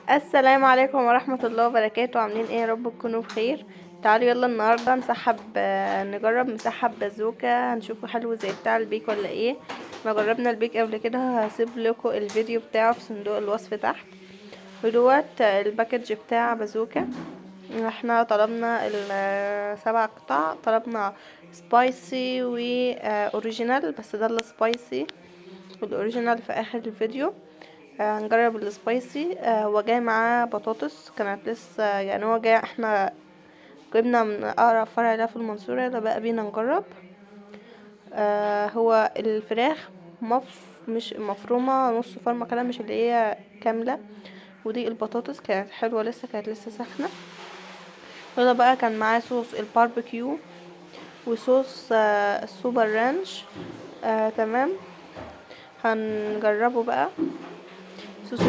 السلام عليكم ورحمة الله وبركاته. عاملين ايه؟ يا رب تكونوا بخير. تعالوا يلا النهاردة نجرب مسحب بازوكا، هنشوفه حلو زي بتاع البيك ولا ايه. ما جربنا البيك قبل كده، هسيب لكم الفيديو بتاعه في صندوق الوصف تحت. ودوت الباكج بتاع بازوكا. احنا طلبنا ال7 قطع، طلبنا سبايسي و اوريجينال، بس ده السبايسي والاوريجينال في اخر الفيديو. هنجرب السبايسي. هو جاي معاه بطاطس، كانت لسه يعني هو جاي، احنا جبنا من اقرب فرع ده في المنصورة. يلا بقى بينا نجرب. هو الفراخ مش مفرومة نص فرمة كده، مش اللي هي كاملة. ودي البطاطس كانت حلوة، كانت لسه سخنة. يلا بقى كان معاه صوص الباربيكيو وصوص السوبر رانش. تمام. هنجربه بقى. صوص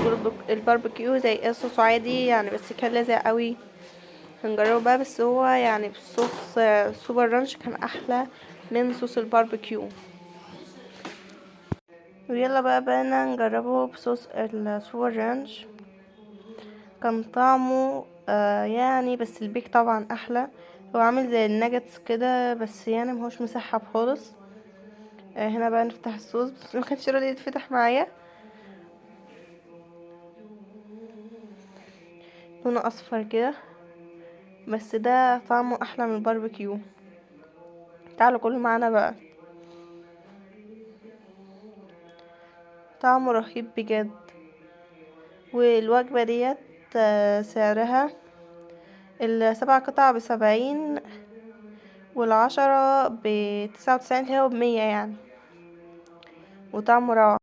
الباربيكيو زي صوص عادي يعني، بس كان لاذع قوي. هنجربه بقى، بس هو يعني بصوص سوبر رانش كان احلى من صوص الباربيكيو. ويلا بقى نجربه بصوص السوبر رانش. كان طعمه يعني، بس البيك طبعا احلى. هو عامل زي الناجتس كده، بس يعني مهوش مسحب خالص. هنا بقى نفتح الصوص، بس ما كانش راضي يتفتح معايا. لونه اصفر كده، بس ده طعمه احلى من الباربيكيو. تعالوا كلوا معانا بقى. طعمه رهيب بجد. والوجبة ديت سعرها ال7 قطع ب70، والعشرة ب99، اللي هو ب100 يعني. وطعمه روعة.